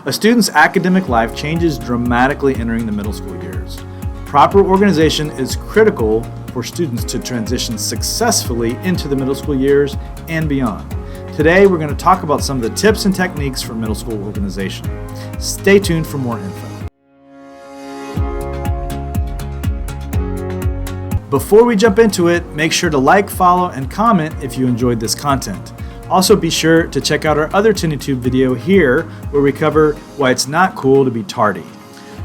A student's academic life changes dramatically entering the middle school years. Proper organization is critical for students to transition successfully into the middle school years and beyond. Today, we're going to talk about some of the tips and techniques for middle school organization. Stay tuned for more info. Before we jump into it, make sure to like, follow, and comment if you enjoyed this content. Also, be sure to check out our other TenneyTube video here, where we cover why it's not cool to be tardy.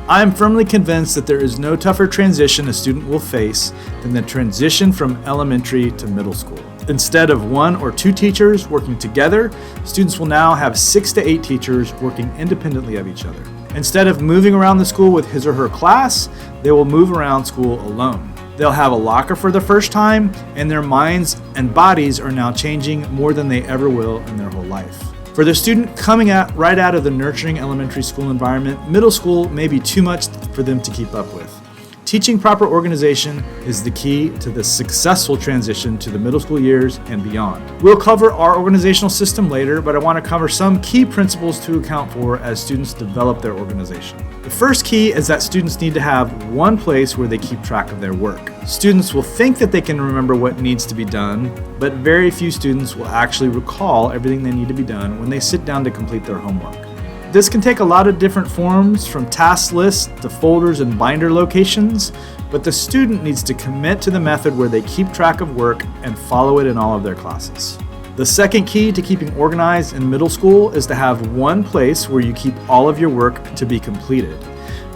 I am firmly convinced that there is no tougher transition a student will face than the transition from elementary to middle school. Instead of 1 or 2 teachers working together, students will now have 6 to 8 teachers working independently of each other. Instead of moving around the school with his or her class, they will move around school alone. They'll have a locker for the first time, and their minds and bodies are now changing more than they ever will in their whole life. For the student coming right out of the nurturing elementary school environment, middle school may be too much for them to keep up with. Teaching proper organization is the key to the successful transition to the middle school years and beyond. We'll cover our organizational system later, but I want to cover some key principles to account for as students develop their organization. The first key is that students need to have one place where they keep track of their work. Students will think that they can remember what needs to be done, but very few students will actually recall everything they need to be done when they sit down to complete their homework. This can take a lot of different forms, from task lists to folders and binder locations, but the student needs to commit to the method where they keep track of work and follow it in all of their classes. The second key to keeping organized in middle school is to have one place where you keep all of your work to be completed.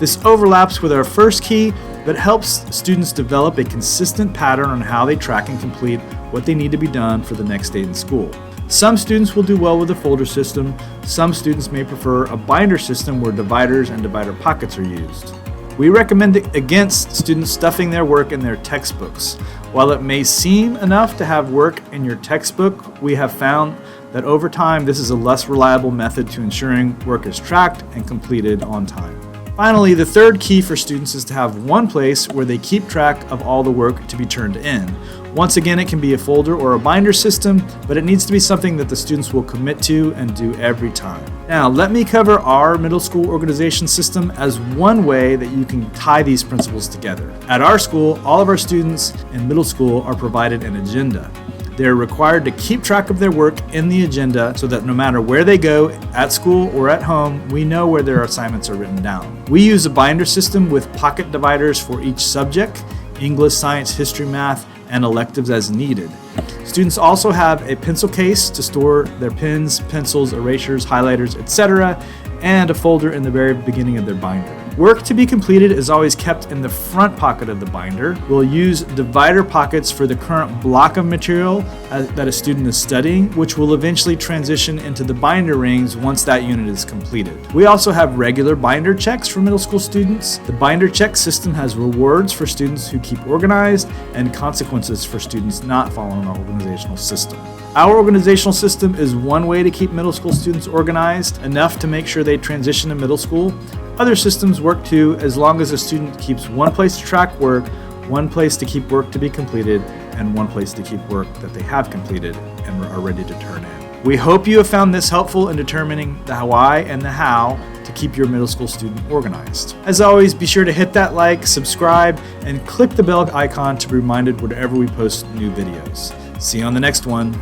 This overlaps with our first key, but helps students develop a consistent pattern on how they track and complete what they need to be done for the next day in school. Some students will do well with a folder system. Some students may prefer a binder system where dividers and divider pockets are used. We recommend against students stuffing their work in their textbooks. While it may seem enough to have work in your textbook, we have found that over time this is a less reliable method to ensuring work is tracked and completed on time. Finally, the third key for students is to have one place where they keep track of all the work to be turned in. Once again, it can be a folder or a binder system, but it needs to be something that the students will commit to and do every time. Now, let me cover our middle school organization system as one way that you can tie these principles together. At our school, all of our students in middle school are provided an agenda. They're required to keep track of their work in the agenda so that no matter where they go, at school or at home, we know where their assignments are written down. We use a binder system with pocket dividers for each subject: English, science, history, math, and electives as needed. Students also have a pencil case to store their pens, pencils, erasers, highlighters, etc., and a folder in the very beginning of their binder. Work to be completed is always kept in the front pocket of the binder. We'll use divider pockets for the current block of material that a student is studying, which will eventually transition into the binder rings once that unit is completed. We also have regular binder checks for middle school students. The binder check system has rewards for students who keep organized and consequences for students not following our organizational system. Our organizational system is one way to keep middle school students organized enough to make sure they transition to middle school. Other systems work too, as long as a student keeps one place to track work, one place to keep work to be completed, and one place to keep work that they have completed and are ready to turn in. We hope you have found this helpful in determining the why and the how to keep your middle school student organized. As always, be sure to hit that like, subscribe, and click the bell icon to be reminded whenever we post new videos. See you on the next one.